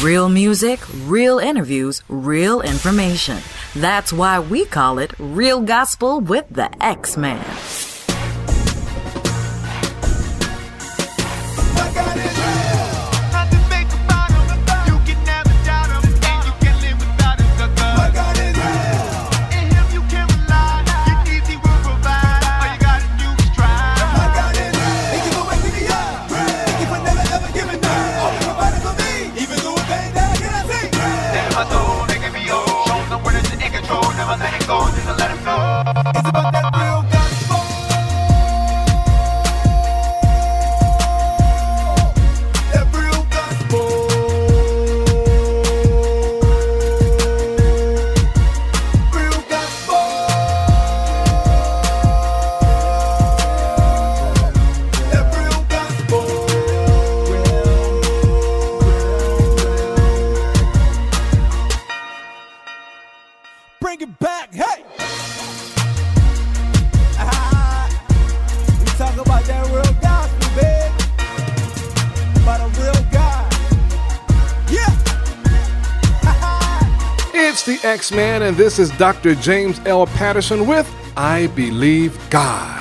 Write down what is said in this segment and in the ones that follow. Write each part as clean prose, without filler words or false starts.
Real music, real interviews, real information. That's why we call it Real Gospel with the Xman. Bring it back, hey! We talk about that real gospel, baby. About a real God. Yeah! It's the Xman, and this is Dr. James L. Patterson with I Believe God.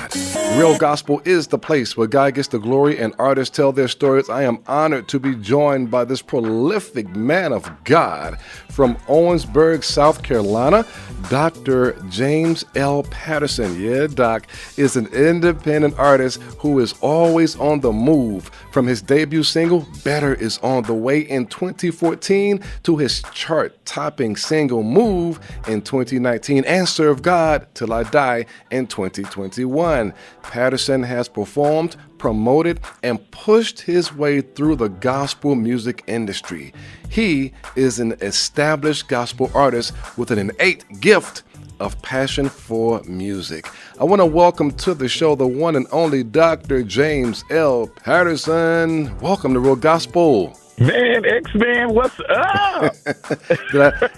Real Gospel is the place where God gets the glory and artists tell their stories. I am honored to be joined by this prolific man of God from Owensburg, South Carolina, Dr. James L. Patterson. Yeah, Doc is an independent artist who is always on the move. From his debut single, Better Is on the Way in 2014 to his chart-topping single, Move in 2019 and Serve God Till I Die in 2021. Patterson has performed, promoted, and pushed his way through the gospel music industry. He is an established gospel artist with an innate gift of passion for music. I want to welcome to the show the one and only Dr. James L. Patterson. Welcome to Real Gospel. Man, Xman, what's up?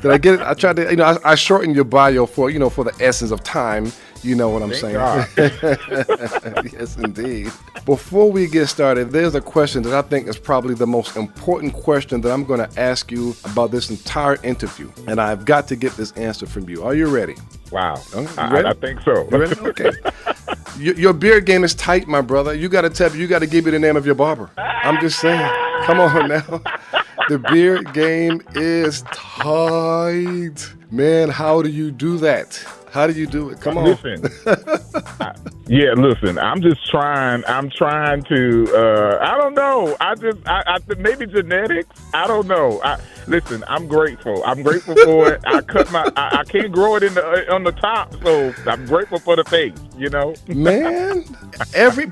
Did I get it? I tried to, I shortened your bio for the essence of time. You know what I'm saying? Yes, indeed. Before we get started, there's a question that I think is probably the most important question that I'm going to ask you about this entire interview. And I've got to get this answer from you. Are you ready? Wow. You ready? I think so. You ready? Okay. Your beard game is tight, my brother. You got to give me the name of your barber. I'm just saying. Come on now. The beard game is tight. Man, how do you do that? How do you do it? Come on. Listen. Listen. I'm trying to. I don't know. I maybe genetics. I don't know. Listen. I'm grateful. I'm grateful for it. I can't grow it on the top, so I'm grateful for the face. You know. Man, every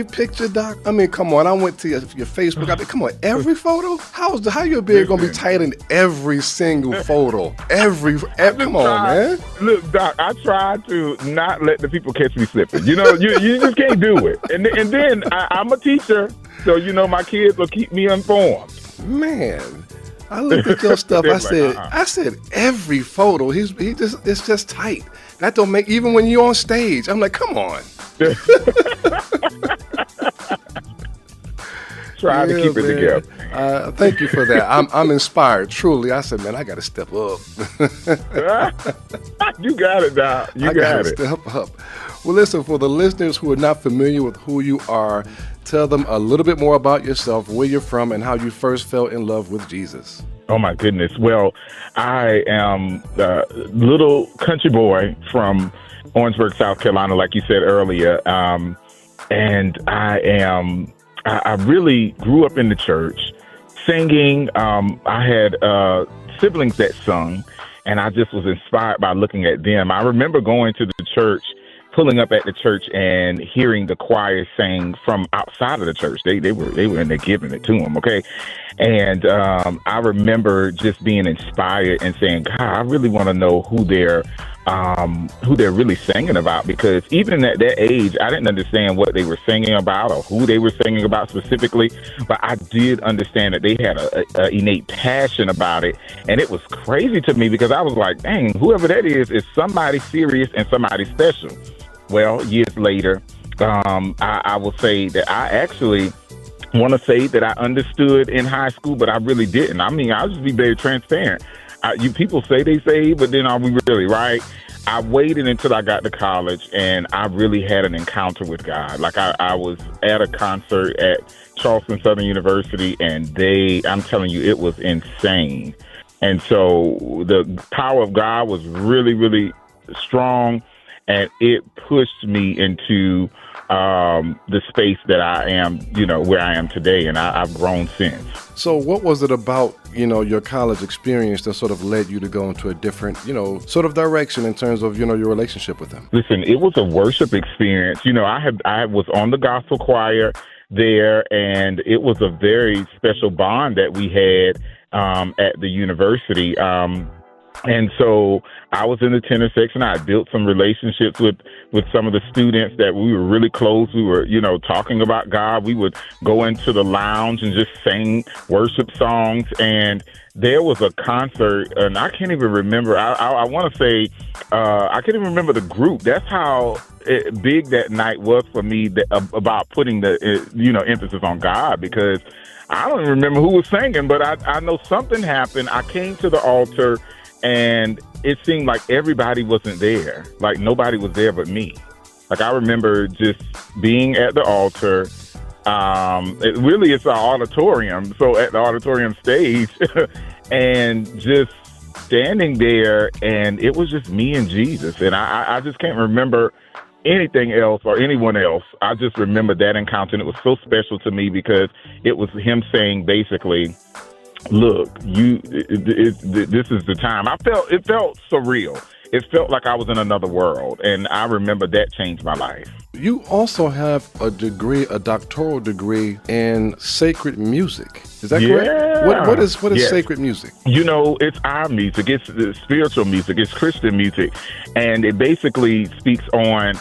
picture, Doc. I mean, come on. I went to your Facebook. Come on. Every photo. How your beard gonna be tight in every single photo? Come on, man. Look, Doc. I try to not let the people catch me slipping. You know, you just can't do it. And then I'm a teacher, so my kids will keep me informed. Man, I looked at your stuff. I said every photo. It's just tight. That don't make even when you're on stage. I'm like, come on. Try to keep it together. Thank you for that. I'm inspired, truly. I said, man, I got to step up. You got it, Doc. You got it. Step up. Well, listen, for the listeners who are not familiar with who you are, tell them a little bit more about yourself, where you're from, and how you first fell in love with Jesus. Oh, my goodness. Well, I am a little country boy from Owensburg, South Carolina, like you said earlier. And I really grew up in the church singing. I had siblings that sung, and I just was inspired by looking at them. I remember going to the church, pulling up at the church and hearing the choir sing from outside of the church. They were in there giving it to them, okay? And I remember just being inspired and saying, God, I really want to know who they're really singing about, because even at that age, I didn't understand what they were singing about or who they were singing about specifically, but I did understand that they had a innate passion about it, and it was crazy to me because I was like, dang, whoever that is somebody serious and somebody special. Well, years later, I will say that I actually want to say that I understood in high school, but I really didn't. I mean, I'll just be very transparent. You people say they saved, but then are we really, right? I waited until I got to college, and I really had an encounter with God. Like I was at a concert at Charleston Southern University, and I'm telling you, it was insane. And so the power of God was really, really strong, and it pushed me into the space that I am, where I am today, and I've grown since. So what was it about, your college experience that sort of led you to go into a different, sort of direction in terms of, your relationship with him? Listen, it was a worship experience. I was on the gospel choir there, and it was a very special bond that we had at the university. And so I was in the tenor section. I built some relationships with some of the students that we were really close. We were, talking about God. We would go into the lounge and just sing worship songs. And there was a concert, and I can't even remember. I want to say, I can't even remember the group. That's how big that night was for me about putting the, emphasis on God, because I don't even remember who was singing, but I know something happened. I came to the altar, and it seemed like everybody wasn't there. Like nobody was there but me. Like I remember just being at the altar. It's our auditorium. So at the auditorium stage and just standing there, and it was just me and Jesus. And I just can't remember anything else or anyone else. I just remember that encounter, and it was so special to me because it was him saying basically, look, this is the time. It felt surreal. It felt like I was in another world, and I remember that changed my life. You also have a doctoral degree in sacred music. Is that correct? What is yes. Sacred music? It's our music. It's spiritual music. It's Christian music, and it basically speaks on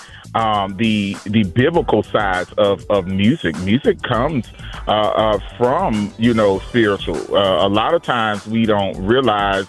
the biblical sides of music. Music comes from spiritual. A lot of times we don't realize.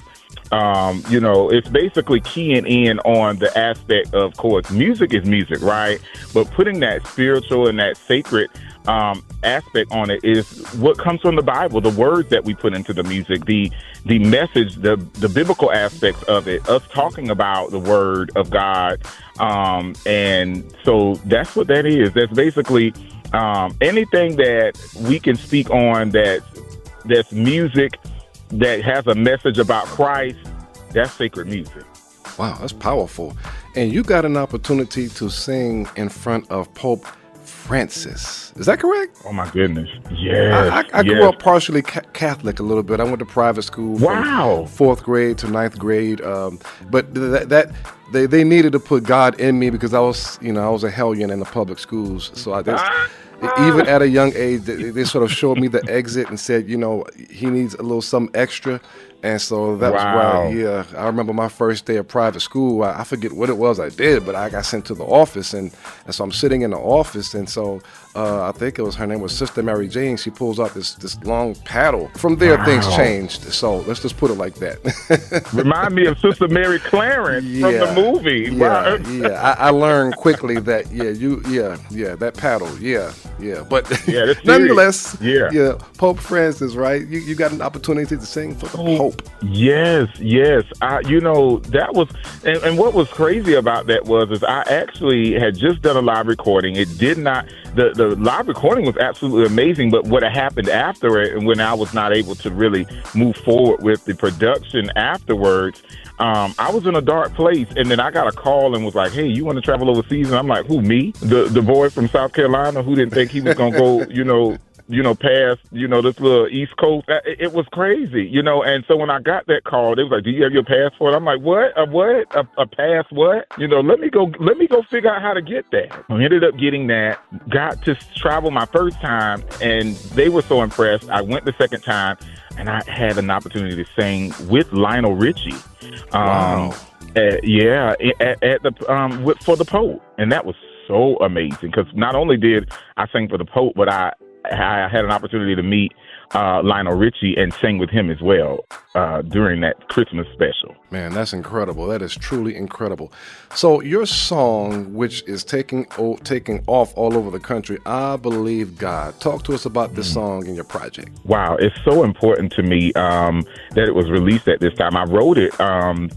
It's basically keying in on the aspect of course, music is music, right? But putting that spiritual and that sacred aspect on it is what comes from the Bible, the words that we put into the music, the message, the biblical aspects of it, us talking about the word of God. And so that's what that is. That's basically anything that we can speak on that's music that has a message about Christ, that's sacred music. Wow, that's powerful. And you got an opportunity to sing in front of Pope Francis. Is that correct? Oh, my goodness. Yes. I grew up partially Catholic a little bit. I went to private school from 4th grade to 9th grade. But they needed to put God in me because I was a hellion in the public schools. So even at a young age, they sort of showed me the exit and said, he needs a little something extra. And so that was why, I remember my first day of private school. I forget what it was I did, but I got sent to the office. And so I'm sitting in the office. And so I think her name was Sister Mary Jane. She pulls out this long paddle. From there, things changed. So let's just put it like that. Remind me of Sister Mary Clarence from the movie. Yeah. I learned quickly that, that paddle, But nonetheless, Pope Francis, right? You got an opportunity to sing for the Pope. Yes. That was, and what was crazy about that is I actually had just done a live recording. It did not, the live recording was absolutely amazing, but what had happened after it, and when I was not able to really move forward with the production afterwards, I was in a dark place, and then I got a call and was like, hey, you want to travel overseas? And I'm like, who, me? The boy from South Carolina who didn't think he was going to go, past, this little East Coast. It was crazy, and so when I got that call, they was like, do you have your passport? I'm like, what? A what? A pass what? Let me go figure out how to get that. I ended up getting that, got to travel my first time, and they were so impressed. I went the second time, and I had an opportunity to sing with Lionel Richie. Wow. At the for the Pope, and that was so amazing because not only did I sing for the Pope, but I had an opportunity to meet Lionel Richie and sing with him as well. during that Christmas special. Man, that's incredible. That is truly incredible. So your song, which is taking off all over the country, I Believe God. Talk to us about this song and your project. Wow, it's so important to me that it was released at this time. I wrote it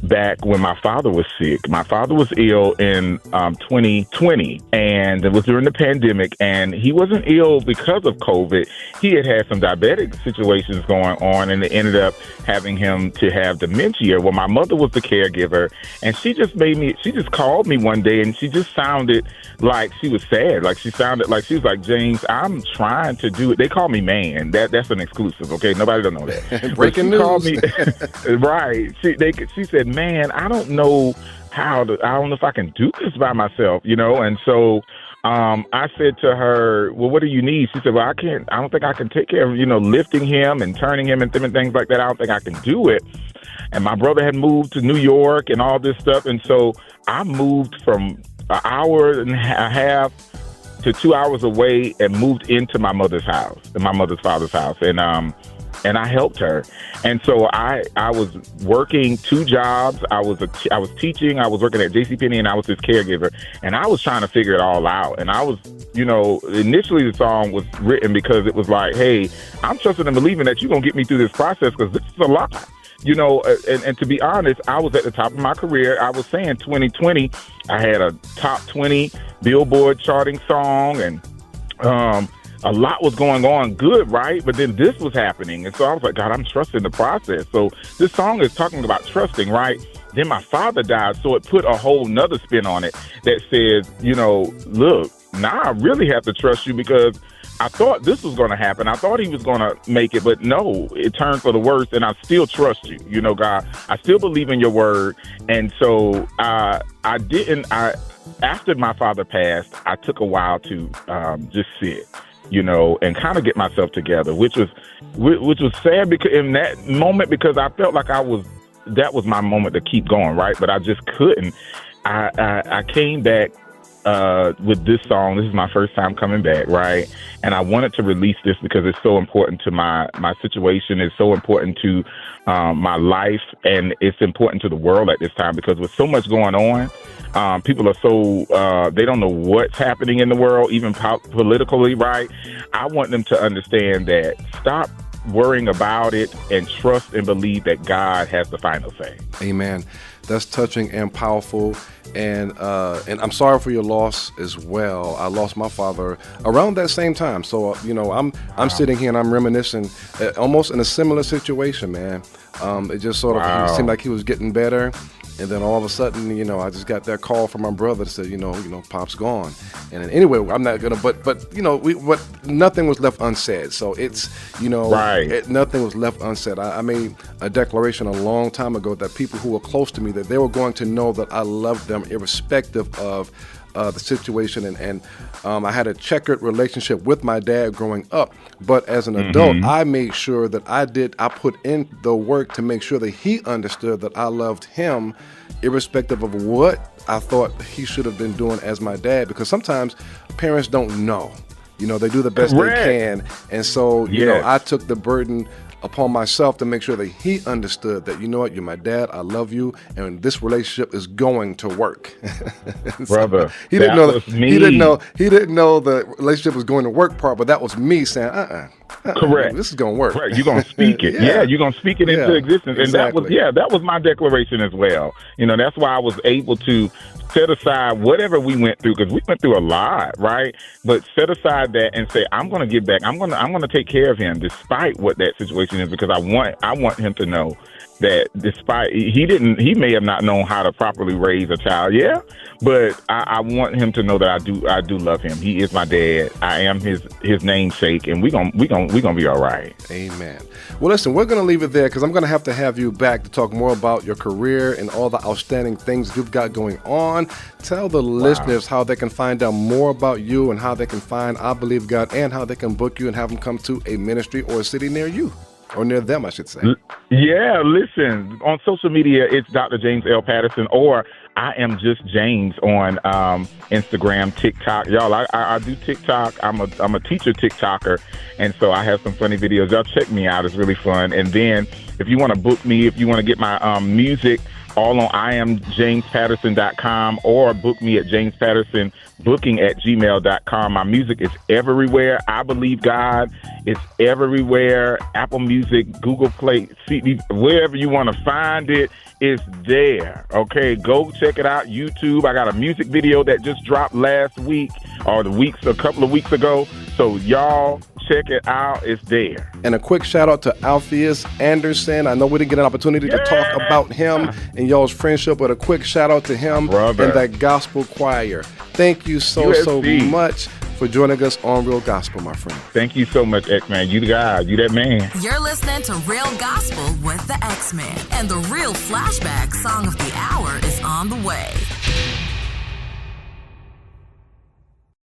back when my father was sick. My father was ill in 2020, and it was during the pandemic, and he wasn't ill because of COVID. He had some diabetic situations going on, and it ended up having him to have dementia. Well, my mother was the caregiver, and she just called me one day, and she just sounded like she was sad. Like she sounded like she was like, James, I'm trying to do it. They call me man. That's an exclusive. Okay, nobody don't know that. Breaking news. Called me, right. She said, man, I don't know if I can do this by myself, and so I said to her, well, what do you need? She said, well, I don't think I can take care of, lifting him and turning him and different things like that. I don't think I can do it. And my brother had moved to New York and all this stuff. And so I moved from an hour and a half to 2 hours away and moved into my mother's house, and my mother's father's house. And I helped her. And so I was working 2 jobs. I was teaching. I was working at JCPenney, and I was his caregiver. And I was trying to figure it all out. And I was, initially the song was written because it was like, hey, I'm trusting and believing that you're going to get me through this process because this is a lot. And to be honest, I was at the top of my career. I was saying 2020, I had a top 20 Billboard charting song, and a lot was going on good, right? But then this was happening. And so I was like, God, I'm trusting the process. So this song is talking about trusting, right? Then my father died, so it put a whole nother spin on it that says, look, now I really have to trust you because I thought this was going to happen. I thought he was going to make it, but no, it turned for the worse, and I still trust you. God, I still believe in your word. And so after my father passed, I took a while to just sit, and kind of get myself together, which was sad because in that moment, because I felt like that was my moment to keep going, right? But I just couldn't. I came back with this song. This is my first time coming back, right? And I wanted to release this because it's so important to my situation. It's so important to my life, and it's important to the world at this time because with so much going on, people are so, they don't know what's happening in the world, even politically, right? I want them to understand that stop worrying about it and trust and believe that God has the final say. Amen. That's touching and powerful. And I'm sorry for your loss as well. I lost my father around that same time. So, I'm sitting here and I'm reminiscing almost in a similar situation, man. It just sort of seemed like he was getting better. And then all of a sudden, I just got that call from my brother that said, Pop's gone. And anyway, I'm not gonna, but nothing was left unsaid. So it's, nothing was left unsaid. I made a declaration a long time ago that people who were close to me, that they were going to know that I loved them irrespective of the situation. And I had a checkered relationship with my dad growing up. But as an adult, I made sure that I put in the work to make sure that he understood that I loved him irrespective of what I thought he should have been doing as my dad. Because sometimes parents don't know. They do the best they can. And so, I took the burden upon myself to make sure that he understood that, you're my dad, I love you, and this relationship is going to work. Brother, he didn't know that. He didn't know the relationship was going to work part, but that was me saying, correct. This is going to work. Correct. You're going to speak it. Yeah, you're going to speak it into existence. Exactly. And that was my declaration as well. That's why I was able to set aside whatever we went through, because we went through a lot, right? But set aside that and say, I'm going to get back. I'm going to take care of him despite what that situation is, because I want him to know that despite he may have not known how to properly raise a child, but I want him to know that I do love him. He is my dad. I am his namesake, and we gonna be all right. Amen. Well, listen, we're gonna leave it there because I'm gonna have you back to talk more about your career and all the outstanding things you've got going on. Tell the listeners how they can find out more about you and how they can find I Believe God and how they can book you and have them come to a ministry or a city near you. or near them, I should say. Yeah, listen, on social media, it's Dr. James L. Patterson, or I am just James on Instagram, TikTok. Y'all, I do TikTok. I'm a teacher TikToker, and so I have some funny videos. Y'all check me out. It's really fun. And then if you want to book me, if you want to get my music, all on IamJamesPatterson.com, or book me at JamesPattersonBooking@gmail.com. My music is everywhere. I Believe God. It's everywhere. Apple Music, Google Play, CD, wherever you want to find it, it's there. Okay, go check it out. YouTube. I got a music video that just dropped last week, or a couple of weeks ago. So y'all check it out. It's there. And a quick shout out to Alpheus Anderson. I know we didn't get an opportunity to talk about him and y'all's friendship, but a quick shout out to him and that gospel choir. Thank you so much for joining us on Real Gospel, my friend. Thank you so much, Xman. You the guy. You that man. You're listening to Real Gospel with the Xman, and the real flashback song of the hour is on the way.